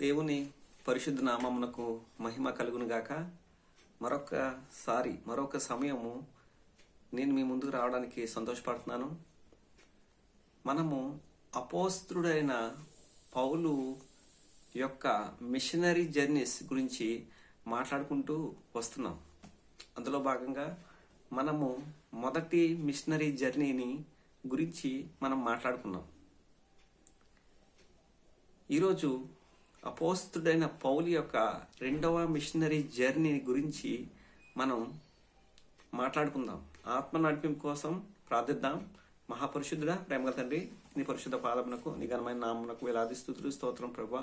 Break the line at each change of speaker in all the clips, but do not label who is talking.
దేవుని పరిశుద్ధ నామమునకు మహిమ కలుగును గాక. మరొక సమయము నేను మీ ముందుకు రావడానికి సంతోషపడుతున్నాను. మనము అపోస్తలుడైన పౌలు యొక్క మిషనరీ జర్నీస్ గురించి మాట్లాడుకుంటూ వస్తున్నాం. అందులో భాగంగా మనము మొదటి మిషనరీ జర్నీని గురించి మనం మాట్లాడుకున్నాం. ఈరోజు అపోస్తలుడైన పౌలు యొక్క రెండవ మిషనరీ జర్నీ గురించి మనం మాట్లాడుకుందాం. ఆత్మ నడిపింపు కోసం ప్రార్థిద్దాం. మహాపరిశుద్ధుడా, ప్రేమగల తండ్రి, నీ పరిశుద్ధ పాదమునకు, నీ ఘనమైన నామమునకు వేలాది స్తుతులు స్తోత్రం ప్రభువా.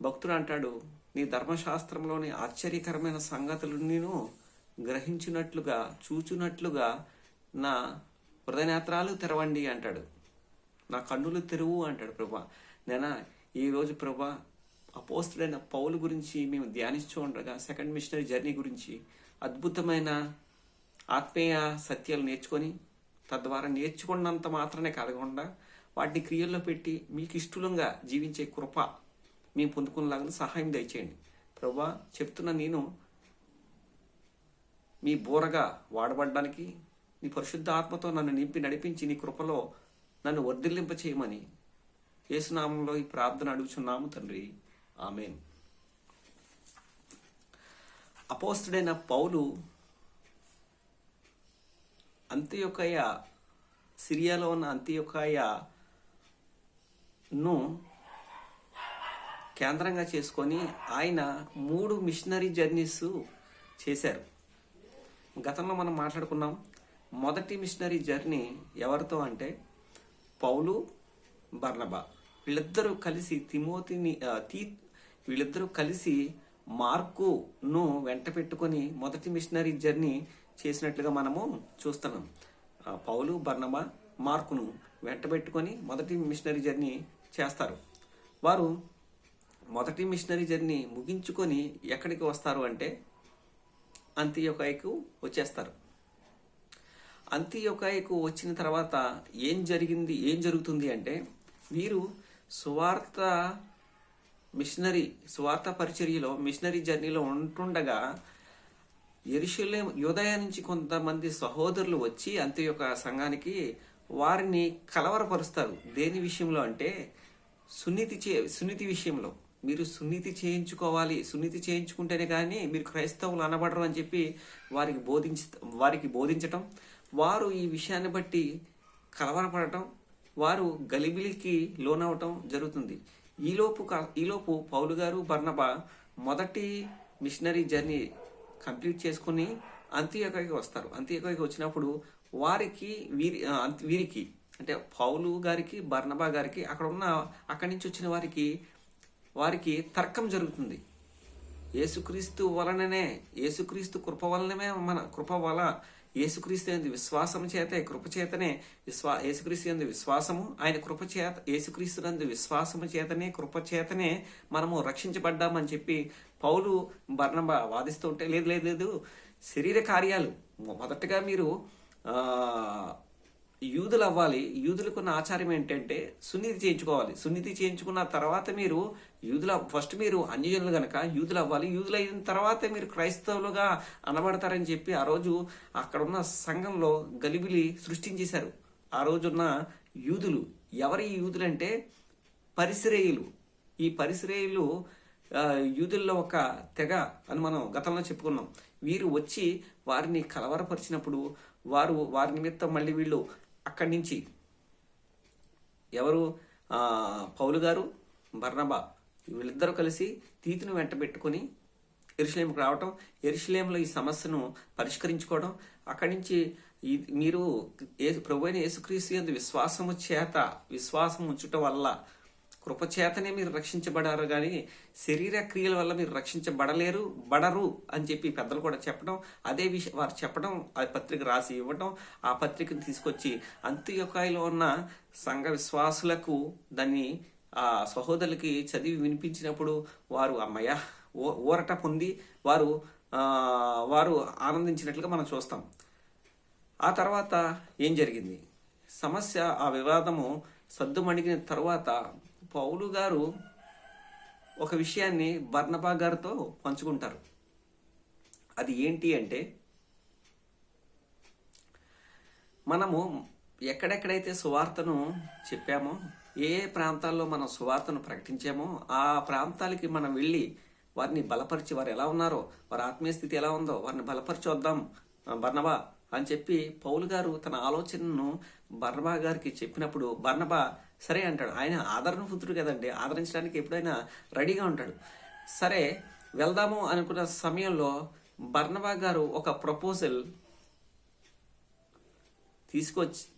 భక్తుడు అంటాడు, నీ ధర్మశాస్త్రంలోని ఆశ్చర్యకరమైన సంగతులు నేను గ్రహించినట్లుగా, చూచున్నట్లుగా నా హృదయనేత్రాలు తెరవండి అంటాడు. నా కన్నులు తెరువు అంటాడు ప్రభా. నేనా ఈరోజు ప్రభా అపోస్తలుడైన పౌలు గురించి మేము ధ్యానిస్తూ ఉండగా సెకండ్ మిషనరీ జర్నీ గురించి అద్భుతమైన ఆత్మీయ సత్యాలు నేర్చుకొని, తద్వారా నేర్చుకున్నంత మాత్రమే కలగకుండా వాటిని క్రియల్లో పెట్టి మీకు ఇష్టంగా జీవించే కృప మేము పొందుకునేలాగా సహాయం దయచేయండి ప్రభా. చెప్తున్న నేను మీ బోరగా వాడబడడానికి నీ పరిశుద్ధ ఆత్మతో నన్ను నింపి నడిపించి నీ కృపలో నన్ను వర్ధిల్లింప చేయమని యేసునామంలో ఈ ప్రార్థన అడుగుచున్నాము తండ్రి, ఆమేన్. అపోస్తలుడైన పౌలు అంతియొకయ, సిరియాలో ఉన్న అంతియొకయను కేంద్రంగా చేసుకొని ఆయన 3 మిషనరీ జర్నీస్ చేశారు. గతంలో మనం మాట్లాడుకున్నాం. మొదటి మిషనరీ జర్నీ ఎవరితో అంటే పౌలు, బర్నబా. వీళ్ళిద్దరూ కలిసి మార్కును వెంట పెట్టుకొని మొదటి మిషనరీ జర్నీ చేసినట్లుగా మనము చూస్తున్నాం. పౌలు, బర్నబా మార్కును వెంట పెట్టుకొని మొదటి మిషనరీ జర్నీ చేస్తారు. వారు మొదటి మిషనరీ జర్నీ ముగించుకొని ఎక్కడికి వస్తారు అంటే అంతియొకయకు వచ్చేస్తారు. అంతియొకయకు వచ్చిన తర్వాత ఏం జరుగుతుంది అంటే వీరు సువార్త పరిచర్యలో మిషనరీ జర్నీలో ఉంటుండగా యెరూషలేం యూదయ నుంచి కొంతమంది సహోదరులు వచ్చి అంతియొక సంఘానికి వారిని కలవరపరుస్తారు. దేని విషయంలో అంటే సున్నతి విషయంలో. మీరు సున్నతి చేయించుకోవాలి, సున్నతి చేయించుకుంటేనే కానీ మీరు క్రైస్తవులు అనబడరు అని చెప్పి వారికి బోధించటం, వారు ఈ విషయాన్ని బట్టి కలవరపడటం, వారు గలిబిలికి లోనవటం జరుగుతుంది. ఈలోపు పౌలు గారు, బర్నబా మొదటి మిషనరీ జర్నీ కంప్లీట్ చేసుకుని అంతియొకయకి వస్తారు. అంతియొకయకి వచ్చినప్పుడు వీరికి అంటే పౌలు గారికి, బర్నబా గారికి అక్కడి నుంచి వచ్చిన వారికి తర్కం జరుగుతుంది. యేసుక్రీస్తు వలననే, యేసుక్రీస్తు కృప వలనమే, యేసుక్రీస్తు యందు విశ్వాసము చేతే, కృప చేతనే యేసుక్రీస్తు యందు విశ్వాసము, ఆయన కృప చేత, యేసుక్రీస్తు యందు విశ్వాసము చేతనే, కృప చేతనే మనము రక్షించబడ్డామని చెప్పి పౌలు, బర్నబా వాదిస్తూ ఉంటే, లేదు, శరీర కార్యాలు మొదటగా మీరు యూదులు అవ్వాలి. యూదులకున్న ఆచారం ఏంటంటే సున్నతి చేయించుకోవాలి. సున్నతి చేయించుకున్న తర్వాత మీరు ఫస్ట్ మీరు అన్యజనులు గనక యూదులు అవ్వాలి. యూదులు అయిన తర్వాత మీరు క్రైస్తవులుగా అనబడతారని చెప్పి ఆ రోజు అక్కడున్న సంఘంలో గలిబిలి సృష్టించేశారు. ఆ రోజున్న యూదులు ఎవరి యూదులు అంటే పరిసరేయులు. ఈ పరిసరేయులు యూదుల్లో ఒక తెగ అని మనం గతంలో చెప్పుకున్నాం. వీరు వచ్చి వారిని కలవరపరిచినప్పుడు వారి నిమిత్తం మళ్ళీ వీళ్ళు అక్కడి నుంచి ఎవరు, పౌలు గారు, బర్నబా వీళ్ళిద్దరూ కలిసి తీతును వెంట పెట్టుకుని యెరూషలేంకి రావటం, యెరూషలేంలో ఈ సమస్యను పరిష్కరించుకోవడం, అక్కడి నుంచి మీరు ప్రభువైన యేసుక్రీస్తు యందు విశ్వాసం ఉంచుట వల్ల, కృపచేతనే మీరు రక్షించబడారు కానీ శరీర క్రియల వల్ల మీరు బడరు అని చెప్పి పెద్దలు కూడా చెప్పడం, అదే విషయం వారు చెప్పడం, ఆ పత్రిక రాసి ఇవ్వడం, ఆ పత్రికను తీసుకొచ్చి అంతియొకయలో ఉన్న సంఘ విశ్వాసులకు దాన్ని ఆ సహోదరులకి చదివి వినిపించినప్పుడు వారు అమ్మయ్య ఊరట పొంది వారు ఆనందించినట్లుగా మనం చూస్తాం. ఆ తర్వాత ఏం జరిగింది? సమస్య, ఆ వివాదము సద్దుమణిగిన తరువాత పౌలు గారు ఒక విషయాన్ని బర్నబా గారితో పంచుకుంటారు. అది ఏంటి అంటే, మనము ఎక్కడెక్కడైతే సువార్తను చెప్పామో, ఏ ప్రాంతాల్లో మనం సువార్తను ప్రకటించామో ఆ ప్రాంతాలకి మనం వెళ్ళి వారిని బలపరిచి, వారు ఎలా ఉన్నారో, వారి ఆత్మీయ స్థితి ఎలా ఉందో వారిని బలపరిచి వద్దాం బర్నబా అని చెప్పి పౌలు గారు తన ఆలోచనను బర్నబా గారికి చెప్పినప్పుడు బర్నబా సరే అంటాడు. ఆయన ఆదరణ పుత్రుడు కదండి, ఆదరించడానికి ఎప్పుడైనా రెడీగా ఉంటాడు. సరే వెళ్దాము అనుకున్న సమయంలో బర్నబా గారు ఒక ప్రపోజల్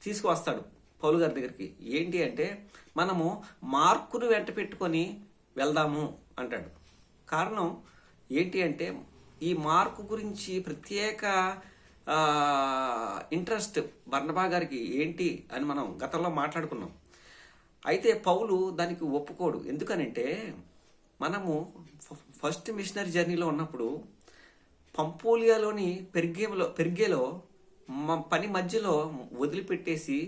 తీసుకువస్తాడు పౌలు గారి దగ్గరికి. ఏంటి అంటే, మనము మార్కును వెంట పెట్టుకొని వెళ్దాము అంటాడు. కారణం ఏంటి అంటే, ఈ మార్కు గురించి ప్రత్యేక ఇంట్రెస్ట్ బర్నబా గారికి ఏంటి అని మనం గతంలో మాట్లాడుకున్నాం. అయితే పౌలు దానికి ఒప్పుకోడు. ఎందుకనంటే, మనము ఫస్ట్ మిషనరీ జర్నీలో ఉన్నప్పుడు పంపోలియాలోని పెర్గేలో పని మధ్యలో వదిలిపెట్టేసి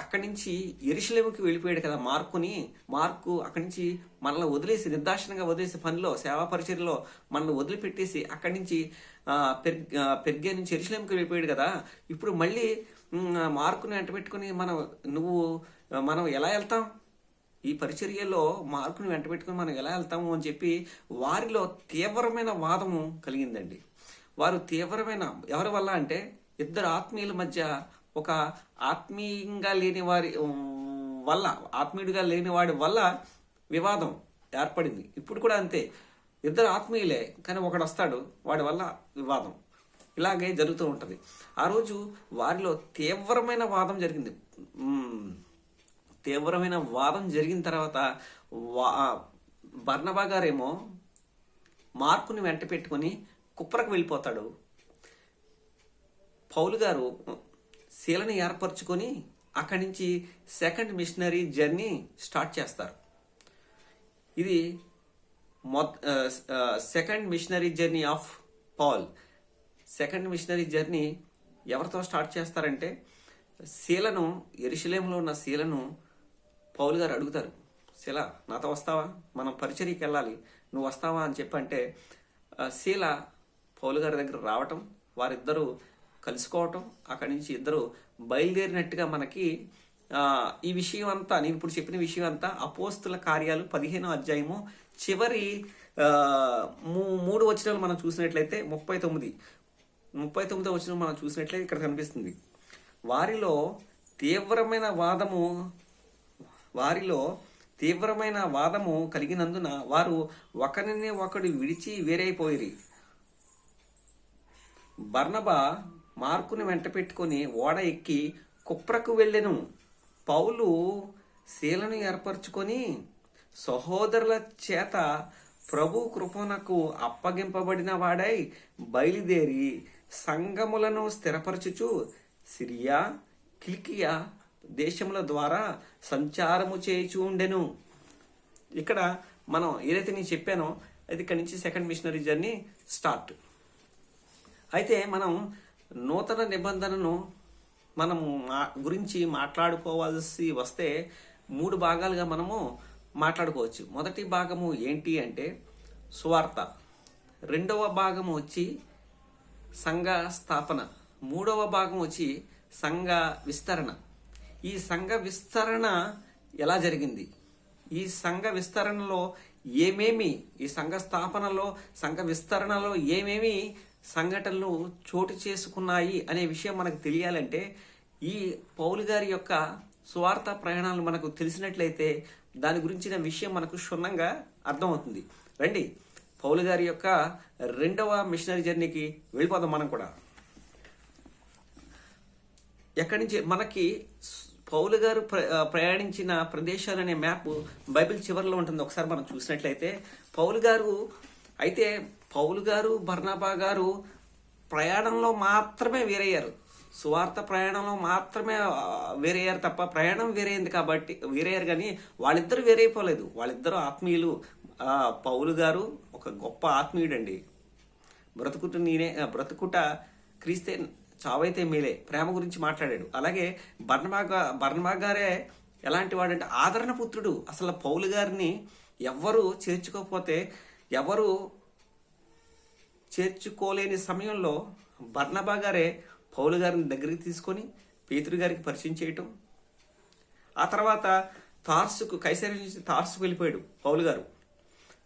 అక్కడి నుంచి యెరూషలేముకి వెళ్ళిపోయాడు కదా మార్కు అక్కడి నుంచి మనల్ని వదిలేసి, నిర్దాక్షిణంగా వదిలేసి, పనిలో సేవా పరిచర్యలో మనల్ని వదిలిపెట్టేసి అక్కడి నుంచి పెర్గే నుంచి యెరూషలేముకి వెళ్ళిపోయాడు కదా. ఇప్పుడు మళ్ళీ మార్కుని వెంట పెట్టుకుని మనం ఎలా వెళ్తాం? ఈ పరిచర్యలో మార్కుని వెంట పెట్టుకుని మనం ఎలా వెళ్తాము అని చెప్పి వారిలో తీవ్రమైన వాదము కలిగిందండి. వారు ఎవరి వల్ల అంటే, ఇద్దరు ఆత్మీయుల మధ్య ఒక ఆత్మీయుడిగా లేని వాడి వల్ల వివాదం ఏర్పడింది. ఇప్పుడు కూడా అంతే, ఇద్దరు ఆత్మీయులే కానీ ఒకడు వస్తాడు, వాడి వల్ల వివాదం. ఇలాగే జరుగుతూ ఉంటుంది. ఆ రోజు వారిలో తీవ్రమైన వాదం జరిగింది. తీవ్రమైన వాదం జరిగిన తర్వాత బర్నబా గారేమో మార్కుని వెంట పెట్టుకుని కుప్రకు వెళ్ళిపోతాడు. పౌలు గారు శీలని ఏర్పరచుకొని అక్కడి నుంచి సెకండ్ మిషనరీ జర్నీ స్టార్ట్ చేస్తారు. ఇది second missionary journey of Paul. Second missionary journey ఎవరితో స్టార్ట్ చేస్తారంటే, శీలను, యెరూషలేములో ఉన్న శీలను పౌలు గారు అడుగుతారు, శీల నాతో వస్తావా, మనం పరిచర్యకి వెళ్ళాలి, నువ్వు వస్తావా అని చెప్పంటే శీల పౌలు గారి దగ్గర రావటం, వారిద్దరూ కలుసుకోవటం, అక్కడి నుంచి ఇద్దరు బయలుదేరినట్టుగా మనకి ఈ విషయం అంతా, నేను ఇప్పుడు చెప్పిన విషయం అంతా అపోస్తుల కార్యాలు 15వ అధ్యాయము చివరి 3 వచనాలు మనం చూసినట్లయితే 39వ వచనం మనం చూసినట్లయితే ఇక్కడ కనిపిస్తుంది. వారిలో తీవ్రమైన వాదము కలిగినందున వారు ఒకరిని ఒకడు విడిచి వేరైపోయిరి. బర్నబా మార్కుని వెంట పెట్టుకుని ఓడ ఎక్కి కుప్రకు వెళ్ళెను. పౌలు శీలను ఏర్పరచుకొని సహోదరుల చేత ప్రభు కృపణకు అప్పగింపబడిన వాడై బయలుదేరి సంఘములను స్థిరపరచుచు సిరియా, కిలికియా దేశముల ద్వారా సంచారము చేయుచు ఉండెను. ఇక్కడ మనం ఏదైతే నేను చెప్పానో అది ఇక్కడి నుంచి సెకండ్ మిషనరీ జర్నీ స్టార్ట్. అయితే మనం నూతన నిబంధనను మనము గురించి మాట్లాడుకోవాల్సి వస్తే 3 భాగాలుగా మనము మాట్లాడుకోవచ్చు. మొదటి భాగము ఏంటి అంటే సువార్త, రెండవ భాగము వచ్చి సంఘ స్థాపన, మూడవ భాగం వచ్చి సంఘ విస్తరణ. ఈ సంఘ విస్తరణ ఎలా జరిగింది, ఈ సంఘ విస్తరణలో ఏమేమి, ఈ సంఘ స్థాపనలో సంఘ విస్తరణలో ఏమేమి సంఘటనలు చోటు చేసుకున్నాయి అనే విషయం మనకు తెలియాలంటే ఈ పౌలు గారి యొక్క సువార్త ప్రయాణాలు మనకు తెలిసినట్లయితే దాని గురించిన విషయం మనకు క్షుణ్ణంగా అర్థమవుతుంది. రండి పౌలు గారి యొక్క రెండవ మిషనరీ జర్నీకి వెళ్ళిపోదాం. మనం కూడా ఎక్కడి నుంచి మనకి పౌలు గారు ప్రయాణించిన ప్రదేశాలనే మ్యాప్ బైబిల్ చివరిలో ఉంటుంది. ఒకసారి మనం చూసినట్లయితే పౌలు గారు బర్నబా గారు ప్రయాణంలో మాత్రమే వేరయ్యారు, సువార్త ప్రయాణంలో మాత్రమే వేరయ్యారు తప్ప ప్రయాణం వేరైంది కాబట్టి వేరయ్యారు, కానీ వాళ్ళిద్దరూ వేరైపోలేదు. వాళ్ళిద్దరూ ఆత్మీయులు. పౌలు గారు ఒక గొప్ప ఆత్మీయుడండి. బ్రతుకుట క్రీస్తే చావైతే మేలే, ప్రేమ గురించి మాట్లాడాడు. అలాగే బర్నబా గారే ఎలాంటి వాడంటే ఆదరణ పుత్రుడు. అసలు పౌలు గారిని ఎవరు చేర్చుకోకపోతే, ఎవరు చేర్చుకోలేని సమయంలో బర్నబా గారే పౌలు గారిని దగ్గరికి తీసుకొని పేతురు గారికి పరిచయం చేయటం. ఆ తర్వాత తార్సుకు, కైసరయ నుంచి తార్సుకు వెళ్ళిపోయాడు పౌలు గారు.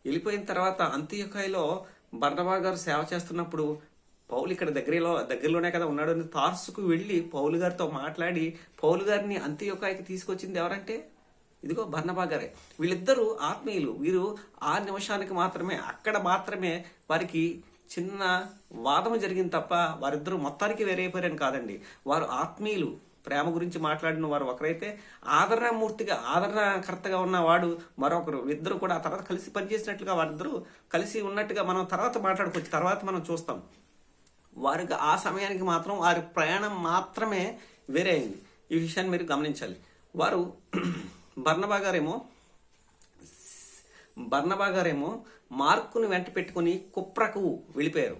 వెళ్ళిపోయిన తర్వాత అంతియొకయలో బర్నబా గారు సేవ చేస్తున్నప్పుడు పౌలు ఇక్కడ దగ్గరలోనే కదా ఉన్నాడు అని తార్సుకు వెళ్ళి పౌలు గారితో మాట్లాడి పౌలు గారిని అంతియొకయకి తీసుకొచ్చింది ఎవరంటే ఇదిగో బర్నబా గారే. వీళ్ళిద్దరూ ఆత్మీయులు. వీరు 6 నిమిషానికి మాత్రమే అక్కడ మాత్రమే వారికి చిన్న వాదం జరిగింది తప్ప వారిద్దరూ మొత్తానికి వేరైపోయారని కాదండి. వారు ఆత్మీయులు. ప్రేమ గురించి మాట్లాడిన వారు ఒకరైతే, ఆదరణమూర్తిగా ఆదరణకర్తగా ఉన్నవాడు మరొకరు. ఇద్దరు కూడా ఆ తర్వాత కలిసి పనిచేసినట్లుగా వారిద్దరూ కలిసి ఉన్నట్టుగా మనం తర్వాత మాట్లాడుకోవచ్చు, తర్వాత మనం చూస్తాం. వారికి ఆ సమయానికి మాత్రం వారి ప్రయాణం మాత్రమే వేరే అయింది. ఈ విషయాన్ని మీరు గమనించాలి. వారు బర్నబా గారేమో మార్కును వెంట పెట్టుకుని కుప్రకు వెళ్ళిపోయారు.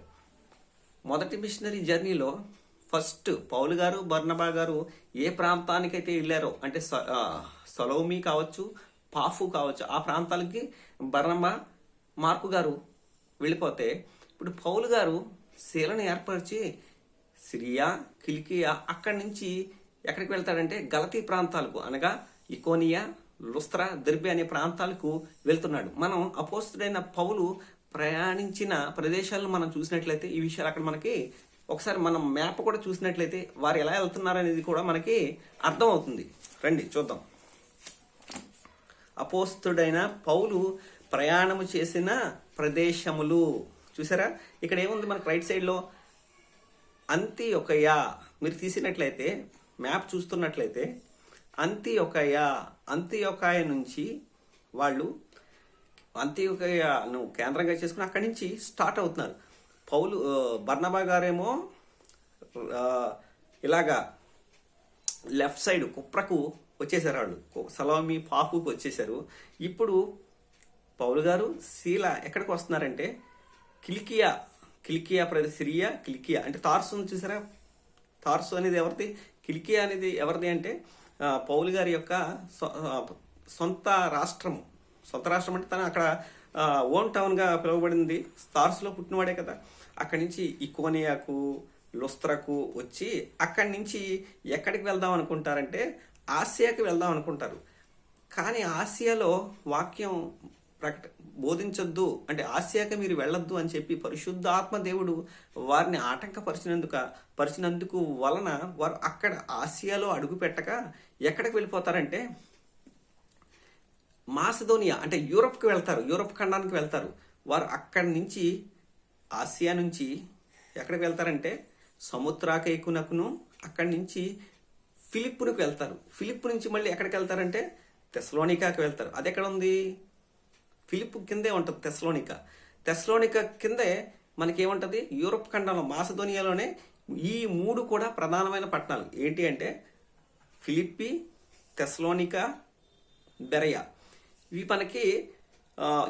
మొదటి మిషనరీ జర్నీలో ఫస్ట్ పౌలు గారు బర్నబా గారు ఏ ప్రాంతానికైతే వెళ్ళారో అంటే సలోమి కావచ్చు, పాఫు కావచ్చు, ఆ ప్రాంతాలకి బర్నబా, మార్కు గారు వెళ్ళిపోతే ఇప్పుడు పౌలు గారు శీలను ఏర్పరిచి సిరియా, కిలికియా అక్కడి నుంచి ఎక్కడికి వెళ్తాడంటే గలతీ ప్రాంతాలకు, అనగా ఇకోనియా, లుస్త్రా, దెర్బే అనే ప్రాంతాలకు వెళ్తున్నాడు. మనం అపోస్తుడైన పౌలు ప్రయాణించిన ప్రదేశాలను మనం చూసినట్లయితే ఈ విషయాలు అక్కడ మనకి ఒకసారి మనం మ్యాప్ కూడా చూసినట్లయితే వారు ఎలా వెళ్తున్నారు అనేది కూడా మనకి అర్థం అవుతుంది. రండి చూద్దాం. అపోస్తుడైన పౌలు ప్రయాణము చేసిన ప్రదేశములు చూసారా? ఇక్కడ ఏముంది మనకు రైట్ సైడ్లో అంతియొకయ. మీరు తీసినట్లయితే మ్యాప్ చూస్తున్నట్లయితే అంతియొకయ నుంచి వాళ్ళు అంతియొకయను కేంద్రంగా చేసుకుని అక్కడి నుంచి స్టార్ట్ అవుతున్నారు. బర్నబా గారేమో ఇలాగా లెఫ్ట్ సైడ్ కుప్రకు వచ్చేసారు. వాళ్ళు సలోమి, పాఫుకు వచ్చేసారు. ఇప్పుడు పౌలు గారు శీల ఎక్కడికి వస్తున్నారంటే కిలికియా ప్రదేశ్, సిరియా, కిలికియా అంటే తార్సు ఉంది చూసారా? తార్సు అనేది ఎవరిది? కిలికియా అనేది ఎవరిది అంటే పౌలు గారి యొక్క సొంత రాష్ట్రం అంటే తను అక్కడ ఓన్ టౌన్గా పిలువబడింది. తార్సులో పుట్టినవాడే కదా. అక్కడి నుంచి ఇకోనియాకు, లుస్త్రకు వచ్చి అక్కడి నుంచి ఎక్కడికి వెళ్దాం అనుకుంటారంటే ఆసియాకి వెళ్దాం అనుకుంటారు. కానీ ఆసియాలో వాక్యం బోధించొద్దు అంటే ఆసియాకి మీరు వెళ్ళొద్దు అని చెప్పి పరిశుద్ధాత్మ దేవుడు వారిని పరిచినందుకు వలన వారు అక్కడ ఆసియాలో అడుగు పెట్టక ఎక్కడికి వెళ్ళిపోతారంటే మాసిదోనియా అంటే యూరప్కి వెళ్తారు. యూరప్ ఖండానికి వెళ్తారు. వారు అక్కడి నుంచి ఆసియా నుంచి ఎక్కడికి వెళ్తారంటే సముద్రాకైకునకును, అక్కడి నుంచి ఫిలిప్పునికి వెళ్తారు. ఫిలిప్పు నుంచి మళ్ళీ ఎక్కడికి వెళ్తారంటే తెస్సలోనికాకి వెళ్తారు. అది ఎక్కడ ఉంది? ఫిలిప్పు కిందే ఉంటుంది తెస్సలోనికా కిందే మనకేముంటుంది? యూరప్ ఖండంలో మాసిదోనియాలోనే ఈ 3 కూడా ప్రధానమైన పట్టణాలు. ఏంటి అంటే ఫిలిప్పి, తెస్సలోనికా, బెరయా. ఇవి మనకి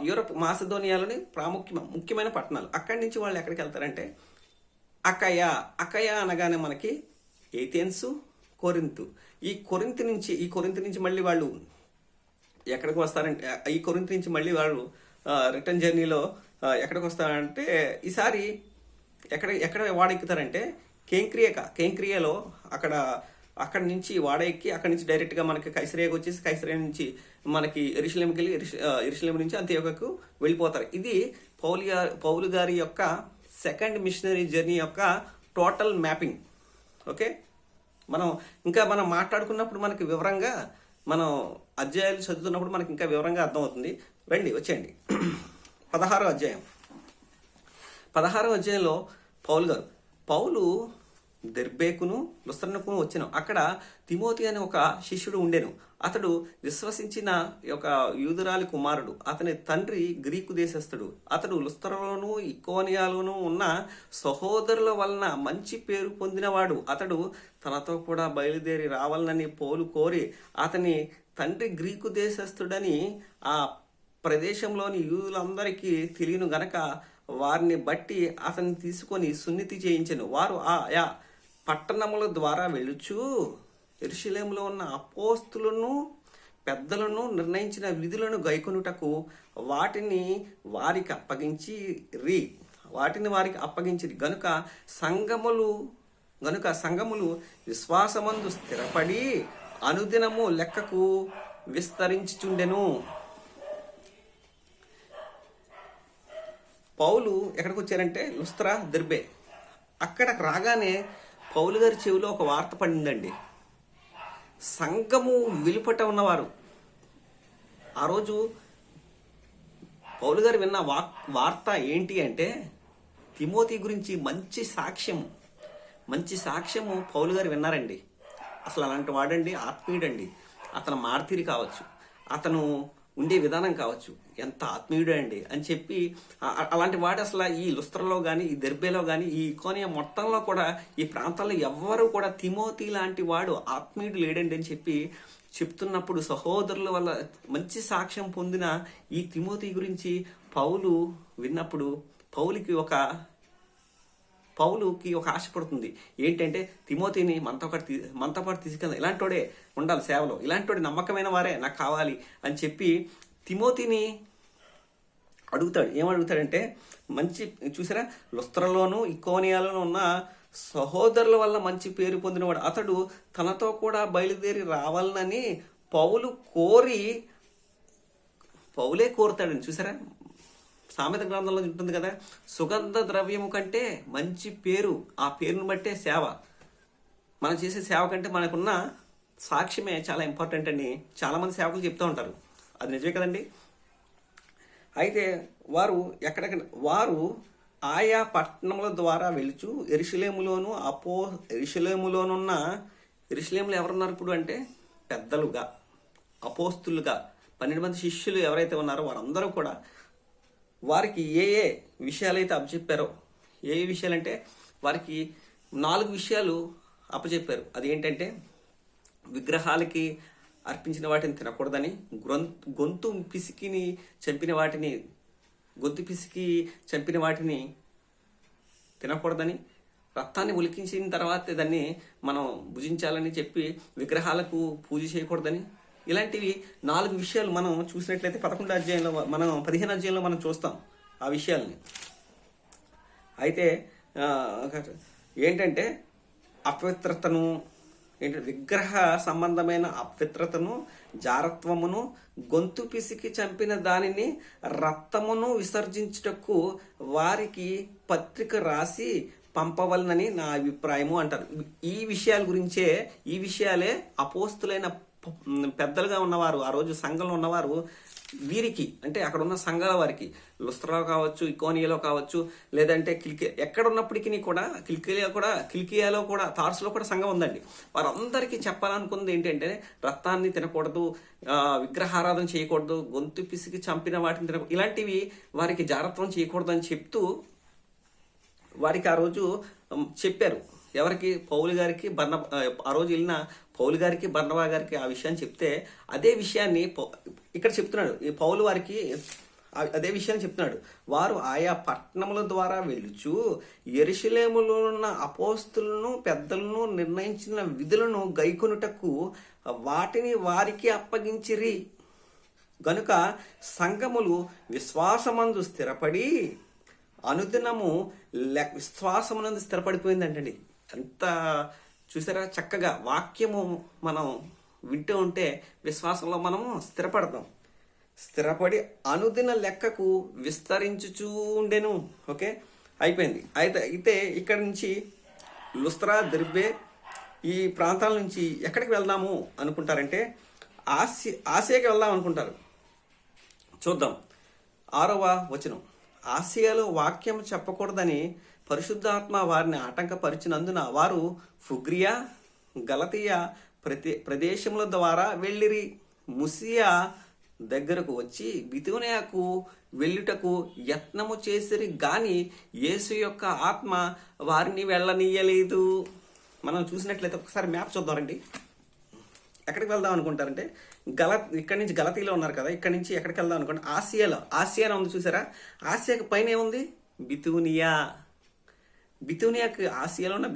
యూరప్ మాసిదోనియాలోని ముఖ్యమైన పట్టణాలు. అక్కడి నుంచి వాళ్ళు ఎక్కడికి వెళ్తారంటే అకయ అనగానే మనకి ఏథెన్సు, కొరింతు. ఈ కొరింతు నుంచి మళ్ళీ వాళ్ళు ఎక్కడికి వస్తారంటే ఈ కొరింతు నుంచి మళ్ళీ వాళ్ళు రిటర్న్ జర్నీలో ఎక్కడికి వస్తారంటే ఈసారి ఎక్కడ వాడెక్కుతారంటే కేంక్రియాలో అక్కడి నుంచి వాడ ఎక్కి అక్కడి నుంచి డైరెక్ట్గా మనకి కైసరయాకి వచ్చేసి కైసరయ నుంచి మనకి యెరూషలేముకి వెళ్ళి యెరూషలేము నుంచి అంతియోకకు వెళ్ళిపోతారు. ఇది పౌలు గారి యొక్క సెకండ్ మిషనరీ జర్నీ యొక్క టోటల్ మ్యాపింగ్. ఓకే, మనం మాట్లాడుకున్నప్పుడు మనకి వివరంగా మనం అధ్యాయాలు చదువుతున్నప్పుడు మనకి ఇంకా వివరంగా అర్థమవుతుంది. రండి వచ్చేయండి. 16వ అధ్యాయంలో పౌలు దెర్బేకును లుస్త్రనుకు వచ్చాను. అక్కడ తిమోతి అనే ఒక శిష్యుడు ఉండేను. అతడు విశ్వసించిన ఒక యూదురాలి కుమారుడు. అతని తండ్రి గ్రీకు దేశస్థుడు. అతడు లుస్త్రలోను ఇకోనియాలోను ఉన్న సహోదరుల వలన మంచి పేరు పొందినవాడు. అతడు తనతో కూడా బయలుదేరి రావాలని పౌలు కోరి, అతని తండ్రి గ్రీకు దేశస్థుడని ఆ ప్రదేశంలోని యూదులందరికీ తెలియను గనక వారిని బట్టి అతన్ని తీసుకొని సున్నతి చేయించెను. వారు ఆయా పట్టణముల ద్వారా వెళ్ళుచు యెరూషలేములో ఉన్న అపోస్తులను పెద్దలను నిర్ణయించిన విధులను గైకొనుటకు వాటిని వారికి అప్పగించిరి గనుక సంఘములు విశ్వాసమందు స్థిరపడి అనుదినము లెక్కకు విస్తరించుచుండెను. పౌలు ఎక్కడికి వచ్చారంటే లుస్త్రా, దెర్బే. అక్కడికి రాగానే పౌలు గారి చెవిలో ఒక వార్త పడిందండి. సంఘము వెలుపట ఉన్నవారు, ఆ రోజు పౌలు గారు విన్న వార్త ఏంటి అంటే తిమోతి గురించి మంచి సాక్ష్యము పౌలు గారు విన్నారండి. అసలు అలాంటి వాడండి ఆత్మీయుడండి. అతను మార్తిరి కావచ్చు, అతను ఉండే విధానం కావచ్చు, ఎంత ఆత్మీయుడు అండి అని చెప్పి అలాంటి వాడు అసలు ఈ లుస్త్రలో కానీ, ఈ దెర్బేలో కానీ, ఈ ఇకోనియా మొత్తంలో కూడా, ఈ ప్రాంతాల్లో ఎవ్వరూ కూడా తిమోతి లాంటి వాడు ఆత్మీయుడు లేడండి అని చెప్పి చెప్తున్నప్పుడు, సహోదరుల వల్ల మంచి సాక్ష్యం పొందిన ఈ తిమోతి గురించి పౌలు విన్నప్పుడు పౌలుకి ఒక ఆశ పడుతుంది. ఏంటంటే తిమోతిని మనతో పాటు తీసుకెళ్దాం, ఇలాంటోడే ఉండాలి సేవలో, ఇలాంటోడే నమ్మకమైన వారే నాకు కావాలి అని చెప్పి తిమోతిని అడుగుతాడు. ఏమడుగుతాడంటే, మంచి చూసారా, లుస్త్రలోను ఇకోనియాలోను ఉన్న సహోదరుల వల్ల మంచి పేరు పొందినవాడు, అతడు తనతో కూడా బయలుదేరి రావాలని పౌలే కోరుతాడని. చూసారా, సామెత గ్రంథంలో ఉంటుంది కదా, సుగంధ ద్రవ్యము కంటే మంచి పేరు, ఆ పేరును బట్టే సేవ. మనం చేసే సేవ కంటే మనకున్న సాక్ష్యమే చాలా ఇంపార్టెంట్ అని చాలామంది సేవకులు చెప్తూ ఉంటారు. అది నిజమే కదండి. అయితే వారు ఆయా పట్టణముల ద్వారా వెళుచు ఎరుషలేములోనున్న ఎరుషలేములో ఎవరున్నారు ఇప్పుడు అంటే పెద్దలుగా, అపోస్తులుగా 12 మంది శిష్యులు ఎవరైతే ఉన్నారో వారందరూ కూడా వారికి ఏ విషయాలైతే అప్పచెప్పారో, ఏ విషయాలంటే వారికి 4 విషయాలు అప్పచెప్పారు. అదేంటంటే విగ్రహాలకి అర్పించిన వాటిని తినకూడదని, గొంతు పిసికి చంపిన వాటిని తినకూడదని, రక్తాన్ని ఉలికించిన తర్వాత దాన్ని మనం భుజించాలని చెప్పి విగ్రహాలకు పూజ చేయకూడదని, ఇలాంటివి 4 విషయాలు మనం చూసినట్లయితే 15 అధ్యాయంలో 15 అధ్యాయంలో మనం చూస్తాం ఆ విషయాల్ని. అయితే ఏంటంటే అపవిత్రతను, విగ్రహ సంబంధమైన అపవిత్రతను, జారత్వమును, గొంతు పిసికి చంపిన దానిని, రక్తమును విసర్జించుటకు వారికి పత్రిక రాసి పంపవలనని నా అభిప్రాయము అంటారు. ఈ విషయాలే అపోస్తులైన పెద్దలుగా ఉన్నవారు, ఆ రోజు సంఘంలో ఉన్నవారు, వీరికి అంటే అక్కడ ఉన్న సంఘాల వారికి, లుస్త్రాలో కావచ్చు, ఇకోనియాలో కావచ్చు, లేదంటే ఎక్కడ ఉన్నప్పటికీ కూడా కిల్కియాలో కూడా, తార్సులో కూడా సంఘం ఉందండి. వారందరికీ చెప్పాలనుకుంది ఏంటంటే రక్తాన్ని తినకూడదు, విగ్రహారాధన చేయకూడదు, గొంతు పిసికి చంపిన వాటిని తినకూడదు, ఇలాంటివి వారికి జారత్వం చేయకూడదు అని చెప్తూ వారికి ఆ రోజు చెప్పారు. ఎవరికి? పౌలు గారికి, ఆ రోజు వెళ్ళిన పౌలు గారికి, బర్నబా గారికి ఆ విషయాన్ని చెప్తే అదే విషయాన్ని ఇక్కడ చెప్తున్నాడు. ఈ పౌలు వారికి అదే విషయాన్ని చెప్తున్నాడు. వారు ఆయా పట్టణముల ద్వారా వెళ్ళుచు యెరూషలేములో ఉన్న అపోస్తులను, పెద్దలను నిర్ణయించిన విధులను గైకొనుటకు వాటిని వారికి అప్పగించిరి. గనుక సంఘములు విశ్వాసమందు స్థిరపడి అనుదినము విశ్వాసమునందు స్థిరపడిపోయిందంటండి. అంత చూసారా, చక్కగా వాక్యము మనం వింటూ ఉంటే విశ్వాసంలో మనము స్థిరపడి అనుదిన లెక్కకు విస్తరించుచూ ఉండెను. ఓకే, అయిపోయింది. అయితే ఇక్కడ నుంచి లుస్త్రా, దెర్బే ఈ ప్రాంతాల నుంచి ఎక్కడికి వెళ్దాము అనుకుంటారంటే ఆసియాకి వెళ్దాం అనుకుంటారు. చూద్దాం 6వ వచనం. ఆసియాలో వాక్యం చెప్పకూడదని పరిశుద్ధాత్మ వారిని ఆటంకపరిచినందున వారు ఫుగ్రియా, గలతీయ ప్రదేశముల ద్వారా వెళ్ళిరి. ముసియా దగ్గరకు వచ్చి బితూనియాకు వెళ్ళుటకు యత్నము చేసిరి, గాని యేసు యొక్క ఆత్మ వారిని వెళ్ళనీయలేదు. మనం చూసినట్లయితే ఒకసారి మ్యాప్ చూద్దామండి. ఎక్కడికి వెళ్దాం అనుకుంటారంటే ఇక్కడి నుంచి గలతీలో ఉన్నారు కదా, ఇక్కడి నుంచి ఎక్కడికి వెళ్దాం అనుకుంటే ఆసియాలో ఉంది. చూసారా, ఆసియాకి పైన ఏముంది? బితూనియాకి ఆసియాలో ఉన్న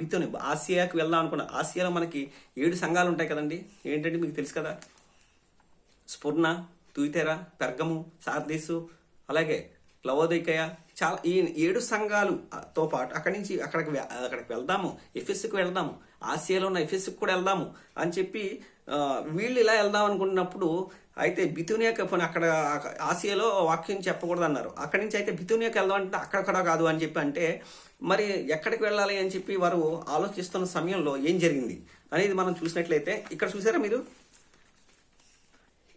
ఆసియాకి వెళ్దాం అనుకున్నా. ఆసియాలో మనకి 7 సంఘాలు ఉంటాయి కదండి. ఏంటంటే మీకు తెలుసు కదా, స్ఫుర్ణ, తుయితెర, పెర్గము, సార్దీసు, అలాగే లవోదికయ, చాలా ఈ 7 సంఘాలుతో పాటు అక్కడికి వెళ్దాము, ఎఫెస్కి వెళ్దాము, ఆసియాలో ఉన్న ఎఫెస్కి కూడా వెళ్దాము అని చెప్పి వీళ్ళు ఇలా వెళ్దాం అనుకున్నప్పుడు అయితే బితునియాకి పోనీ అక్కడ ఆసియాలో వాక్యం చెప్పకూడదు అన్నారు. అక్కడి నుంచి అయితే బితునియాకి వెళ్దాం అంటే అక్కడ కాదు అని చెప్పి అంటే మరి ఎక్కడికి వెళ్ళాలి అని చెప్పి వారు ఆలోచిస్తున్న సమయంలో ఏం జరిగింది అనేది మనం చూసినట్లయితే ఇక్కడ చూసారా మీరు,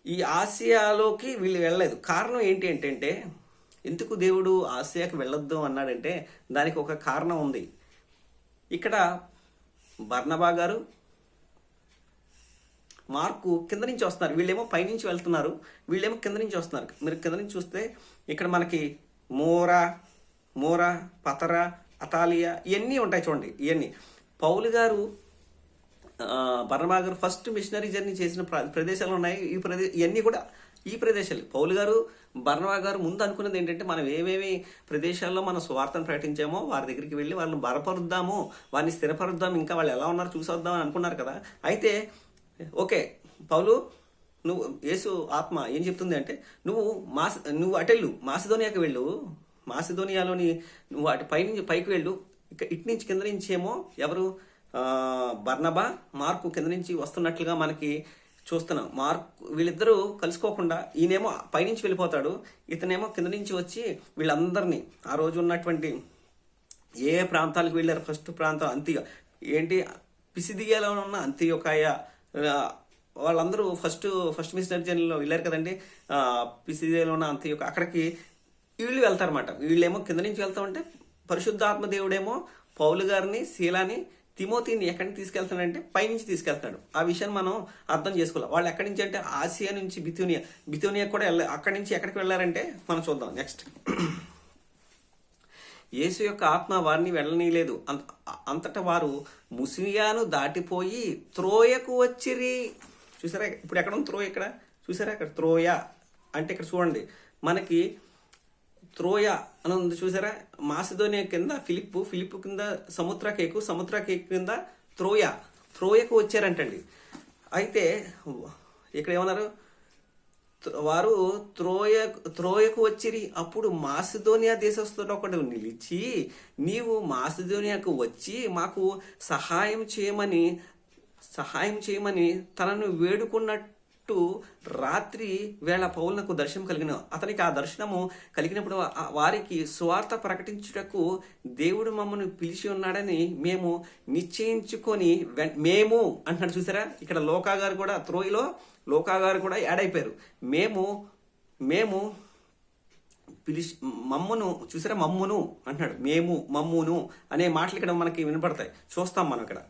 ఈ ఆసియాలోకి వీళ్ళు వెళ్ళలేదు. కారణం ఏంటి అంటే ఎందుకు దేవుడు ఆసియాకి వెళ్ళొద్దు అన్నాడంటే దానికి ఒక కారణం ఉంది. ఇక్కడ బర్నబా గారు, మార్కు కింద నుంచి వస్తున్నారు, వీళ్ళేమో పైనుంచి వెళ్తున్నారు, వీళ్ళేమో కింద నుంచి వస్తున్నారు. మీరు కింద నుంచి చూస్తే ఇక్కడ మనకి మోరా, పతర, అతాలియా ఇవన్నీ ఉంటాయి చూడండి. ఇవన్నీ పౌలు గారు, బర్నబా గారు ఫస్ట్ మిషనరీ జర్నీ చేసిన ప్రదేశాలు ఉన్నాయి. ఇవన్నీ కూడా ఈ ప్రదేశాలు. పౌలు గారు, బర్నబా గారు ముందు అనుకున్నది ఏంటంటే మనం ఏమేమి ప్రదేశాల్లో మనం సువార్తను ప్రకటించామో వారి దగ్గరికి వెళ్ళి వాళ్ళని బలపరుద్దాము, వారిని స్థిరపరుద్దాం, ఇంకా వాళ్ళు ఎలా ఉన్నారో చూసొద్దాం అని అనుకున్నారు కదా. అయితే ఓకే పౌలు, నువ్వు యేసు ఆత్మ ఏం చెప్తుంది అంటే నువ్వు అటెళ్ళు, మాసిదోనియాకి వెళ్ళు, మాసిదోనియాలోని నువ్వు అటు పైకి వెళ్ళు. ఇటు నుంచి కింద నుంచి ఏమో ఎవరు బర్నబా, మార్కు కింద నుంచి వస్తున్నట్లుగా మనకి చూస్తున్నాం. వీళ్ళిద్దరూ కలుసుకోకుండా ఈయనేమో పైనుంచి వెళ్ళిపోతాడు, ఇతనేమో కింద నుంచి వచ్చి వీళ్ళందరినీ ఆ రోజు ఉన్నటువంటి ఏ ప్రాంతాలకు వెళ్ళారు, ఫస్ట్ ప్రాంతం పిసిదియాలో ఉన్న అంతియోకాయ, వాళ్ళందరూ ఫస్ట్ మిషనరీ జర్నీలో వెళ్ళారు కదండి. పిసిదియాలో ఉన్న అంతియోకాయ అక్కడికి వీళ్ళు వెళ్తారన్నమాట. వీళ్ళేమో కింద నుంచి వెళ్తామంటే పరిశుద్ధాత్మ దేవుడేమో పౌలు గారిని, శీలాని, తిమోతిని ఎక్కడి నుంచి తీసుకెళ్తాడంటే పైనుంచి తీసుకెళ్తాడు. ఆ విషయాన్ని మనం అర్థం చేసుకోవాలి. వాళ్ళు ఎక్కడి నుంచి అంటే ఆసియా నుంచి బితూనియా కూడా అక్కడి నుంచి ఎక్కడికి వెళ్ళారంటే మనం చూద్దాం నెక్స్ట్. యేసు యొక్క ఆత్మ వారిని వెళ్ళనీయలేదు. అంతటా వారు ముసియాను దాటిపోయి త్రోయకు వచ్చిరి. చూసారా ఇప్పుడు ఎక్కడ ఉంది త్రోయ? ఇక్కడ చూసారా, ఇక్కడ త్రోయ అంటే ఇక్కడ చూడండి మనకి త్రోయ అని ఉంది చూసారా. మాసిదోనియా కింద ఫిలిప్పు కింద సముద్రకేకు కింద త్రోయకు వచ్చారంటండి. అయితే ఇక్కడ ఏమన్నారు, వారు త్రోయకు వచ్చిరి. అప్పుడు మాసిదోనియా దేశస్తుడు ఒకడు నిలిచి, నీవు మాసిదోనియాకు వచ్చి మాకు సహాయం చేయమని తనను వేడుకున్నట్టు రాత్రి వేళ పౌలునకు దర్శనం కలిగిన. అతనికి ఆ దర్శనము కలిగినప్పుడు వారికి సువార్త ప్రకటించుటకు దేవుడు మమ్మల్ని పిలిచి ఉన్నాడని మేము నిశ్చయించుకొని మేము అంటున్నాడు చూసారా. ఇక్కడ లోకా గారు కూడా, త్రోయిలో లోకా గారు కూడా యాడ్ అయిపోయారు. మేము మమ్మును చూసారా, మమ్మును అంటున్నాడు. మమ్మును అనే మాటలు ఇక్కడ మనకి వినపడతాయి, చూస్తాం మనం ఇక్కడ.